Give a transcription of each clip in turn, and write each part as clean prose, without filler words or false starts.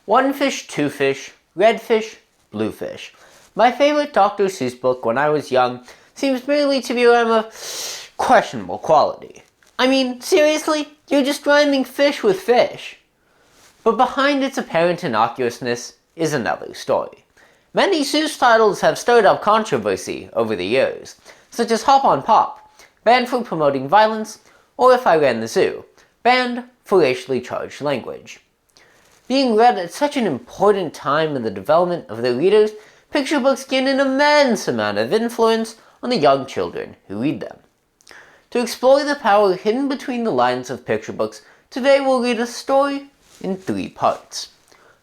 One Fish, Two Fish, Red Fish, Blue Fish. My favorite Dr. Seuss book when I was young seems merely to be rhyme of questionable quality. I mean, seriously? You're just rhyming fish with fish. But behind its apparent innocuousness is another story. Many Seuss titles have stirred up controversy over the years, such as Hop on Pop, banned for promoting violence, or If I Ran the Zoo, banned for racially charged language. Being read at such an important time in the development of their readers, picture books gain an immense amount of influence on the young children who read them. To explore the power hidden between the lines of picture books, today we'll read a story in 3 parts.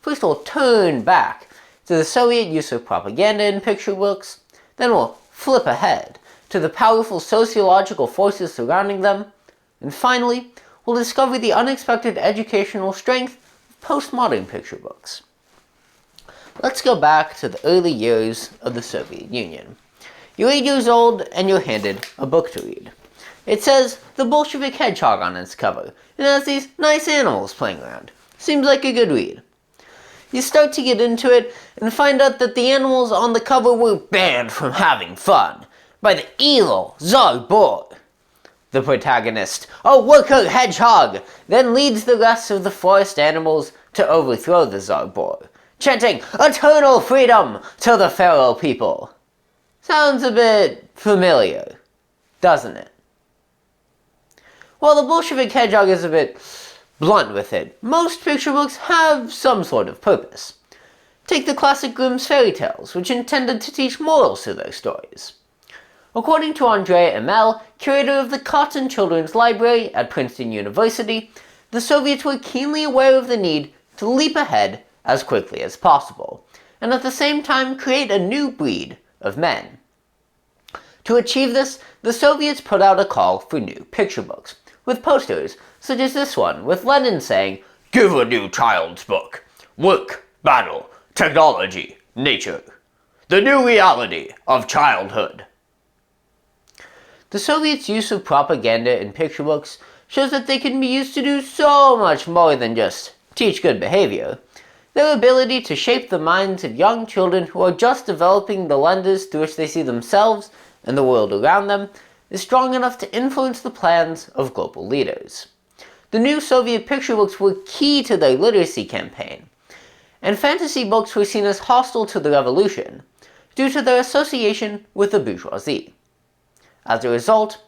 First we'll turn back to the Soviet use of propaganda in picture books, then we'll flip ahead to the powerful sociological forces surrounding them, and finally we'll discover the unexpected educational strength of postmodern picture books. Let's go back to the early years of the Soviet Union. You're 8 years old and you're handed a book to read. It says The Bolshevik Hedgehog on its cover, and has these nice animals playing around. Seems like a good read. You start to get into it and find out that the animals on the cover were banned from having fun by the evil Tsar Boar. The protagonist, a worker hedgehog, then leads the rest of the forest animals to overthrow the Tsar Boar, chanting eternal freedom to the feral people. Sounds a bit familiar, doesn't it? While the Bolshevik Hedgehog is a bit blunt with it, most picture books have some sort of purpose. Take the classic Grimm's fairy tales, which intended to teach morals to their stories. According to Andrea Emel, curator of the Cotton Children's Library at Princeton University, the Soviets were keenly aware of the need to leap ahead as quickly as possible, and at the same time create a new breed of men. To achieve this, the Soviets put out a call for new picture books, with posters such as this one, with Lenin saying, "Give a new child's book. Work, battle, technology, nature. The new reality of childhood." The Soviets' use of propaganda in picture books shows that they can be used to do so much more than just teach good behavior. Their ability to shape the minds of young children who are just developing the lenses through which they see themselves and the world around them is strong enough to influence the plans of global leaders. The new Soviet picture books were key to their literacy campaign, and fantasy books were seen as hostile to the revolution due to their association with the bourgeoisie. As a result,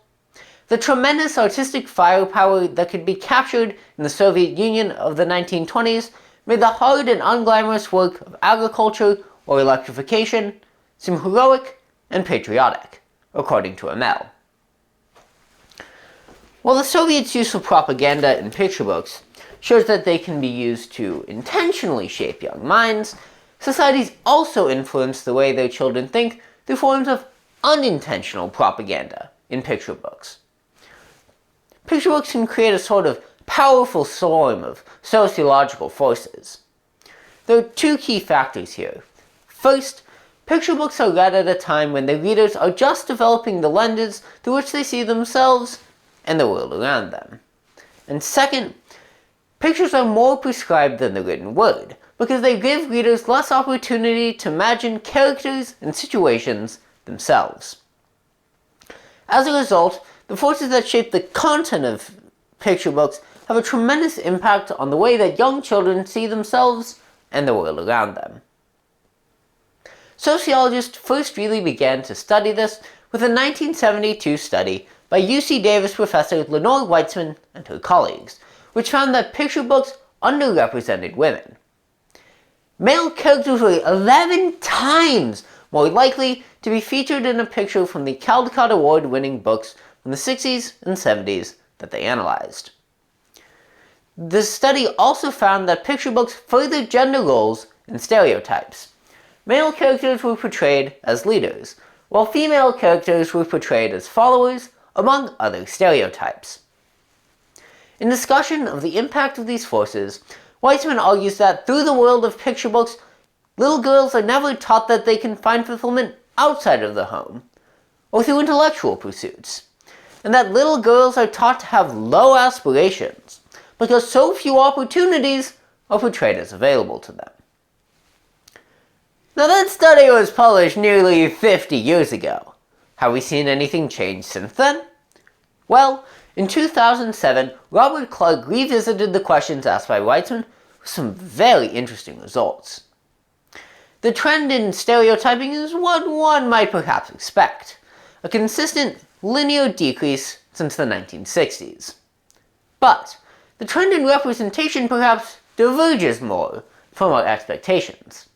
the tremendous artistic firepower that could be captured in the Soviet Union of the 1920s made the hard and unglamorous work of agriculture or electrification seem heroic and patriotic, according to Emel. While the Soviets' use of propaganda in picture books shows that they can be used to intentionally shape young minds, societies also influence the way their children think through forms of unintentional propaganda in picture books. Picture books can create a sort of powerful storm of sociological forces. There are 2 key factors here. First, picture books are read at a time when their readers are just developing the lenses through which they see themselves and the world around them. And second, pictures are more prescribed than the written word, because they give readers less opportunity to imagine characters and situations themselves. As a result, the forces that shape the content of picture books have a tremendous impact on the way that young children see themselves and the world around them. Sociologists first really began to study this with a 1972 study by UC Davis professor Lenore Weitzman and her colleagues, which found that picture books underrepresented women. Male characters were 11 times more likely to be featured in a picture from the Caldecott Award-winning books from the 60s and 70s that they analyzed. This study also found that picture books furthered gender roles and stereotypes. Male characters were portrayed as leaders, while female characters were portrayed as followers, among other stereotypes. In discussion of the impact of these forces, Weitzman argues that through the world of picture books, little girls are never taught that they can find fulfillment outside of the home, or through intellectual pursuits, and that little girls are taught to have low aspirations, because so few opportunities or portrayed as available to them. Now that study was published nearly 50 years ago. Have we seen anything change since then? Well, in 2007, Robert Clark revisited the questions asked by Weitzman with some very interesting results. The trend in stereotyping is what one might perhaps expect, a consistent linear decrease since the 1960s. But the trend in representation perhaps diverges more from our expectations.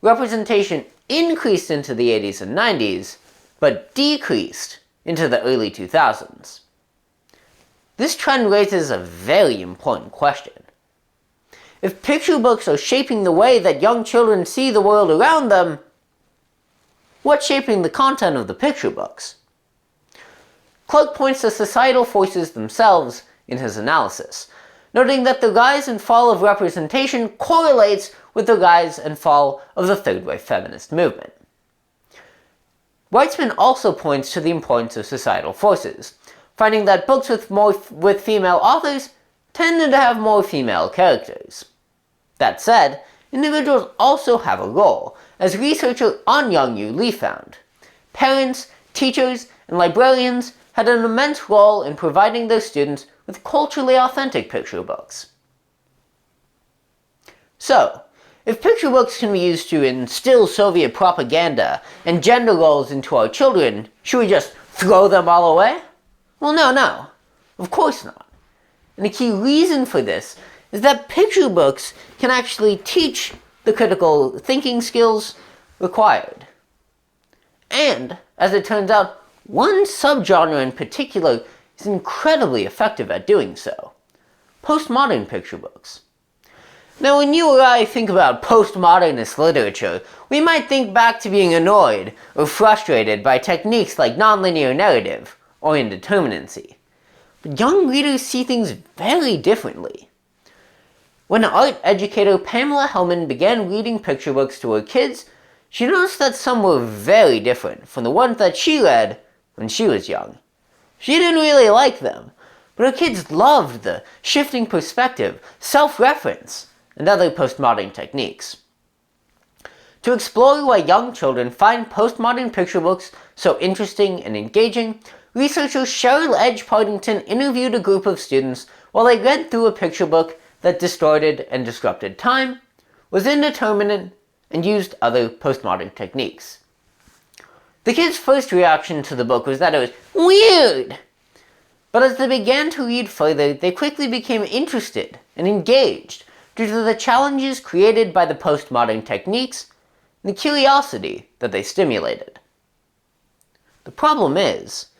Representation increased into the 80s and 90s, but decreased into the early 2000s. This trend raises a very important question. If picture books are shaping the way that young children see the world around them, what's shaping the content of the picture books? Clark points to societal forces themselves in his analysis, noting that the rise and fall of representation correlates with the rise and fall of the third-wave feminist movement. Weitzman also points to the importance of societal forces, finding that books with female authors tended to have more female characters. That said, individuals also have a role, as researcher Anyang Yu Lee found. Parents, teachers, and librarians had an immense role in providing their students with culturally authentic picture books. So, if picture books can be used to instill Soviet propaganda and gender roles into our children, should we just throw them all away? Well, no, of course not. And a key reason for this is that picture books can actually teach the critical thinking skills required. And, as it turns out, one subgenre in particular is incredibly effective at doing so: postmodern picture books. Now, when you or I think about postmodernist literature, we might think back to being annoyed or frustrated by techniques like nonlinear narrative or indeterminacy. But young readers see things very differently. When art educator Pamela Hellman began reading picture books to her kids, she noticed that some were very different from the ones that she read when she was young. She didn't really like them, but her kids loved the shifting perspective, self-reference, and other postmodern techniques. To explore why young children find postmodern picture books so interesting and engaging, researcher Cheryl Edge Partington interviewed a group of students while they read through a picture book that distorted and disrupted time, was indeterminate, and used other postmodern techniques. The kids' first reaction to the book was that it was weird, but as they began to read further, they quickly became interested and engaged due to the challenges created by the postmodern techniques and the curiosity that they stimulated. The problem is,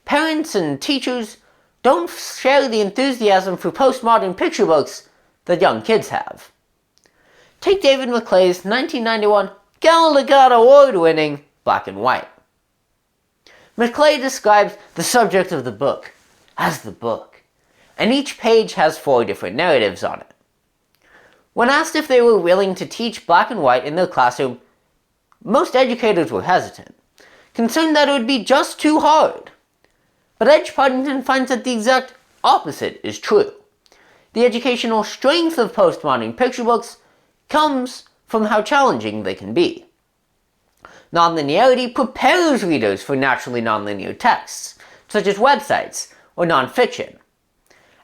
parents and teachers don't share the enthusiasm for postmodern picture books that young kids have. Take David Maclay's 1991 Gallagher Award-winning Black and White. Maclay describes the subject of the book as the book, and each page has 4 different narratives on it. When asked if they were willing to teach black and white in their classroom, most educators were hesitant, concerned that it would be just too hard. But Edge Partington finds that the exact opposite is true. The educational strength of postmodern picture books comes from how challenging they can be. Nonlinearity prepares readers for naturally nonlinear texts, such as websites or nonfiction.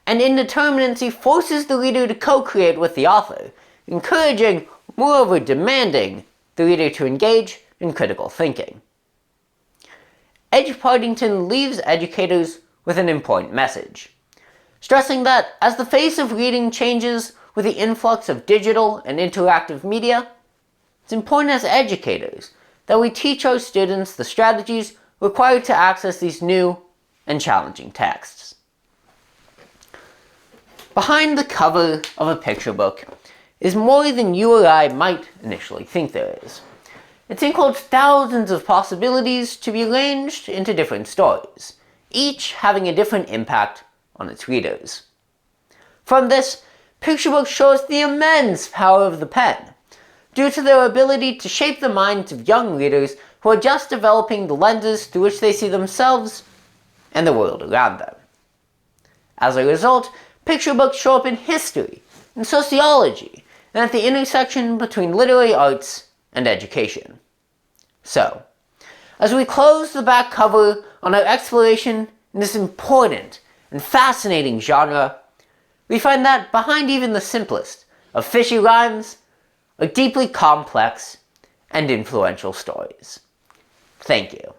And indeterminacy forces the reader to co-create with the author, encouraging, moreover demanding, the reader to engage in critical thinking. Edge Partington leaves educators with an important message, stressing that as the face of reading changes with the influx of digital and interactive media, it's important as educators that we teach our students the strategies required to access these new and challenging texts. Behind the cover of a picture book is more than you or I might initially think there is. It includes thousands of possibilities to be arranged into different stories, each having a different impact on its readers. From this, picture books show us the immense power of the pen, due to their ability to shape the minds of young readers who are just developing the lenses through which they see themselves and the world around them. As a result, picture books show up in history, and sociology, and at the intersection between literary arts and education. So, as we close the back cover on our exploration in this important and fascinating genre, we find that behind even the simplest of fishy rhymes are deeply complex and influential stories. Thank you.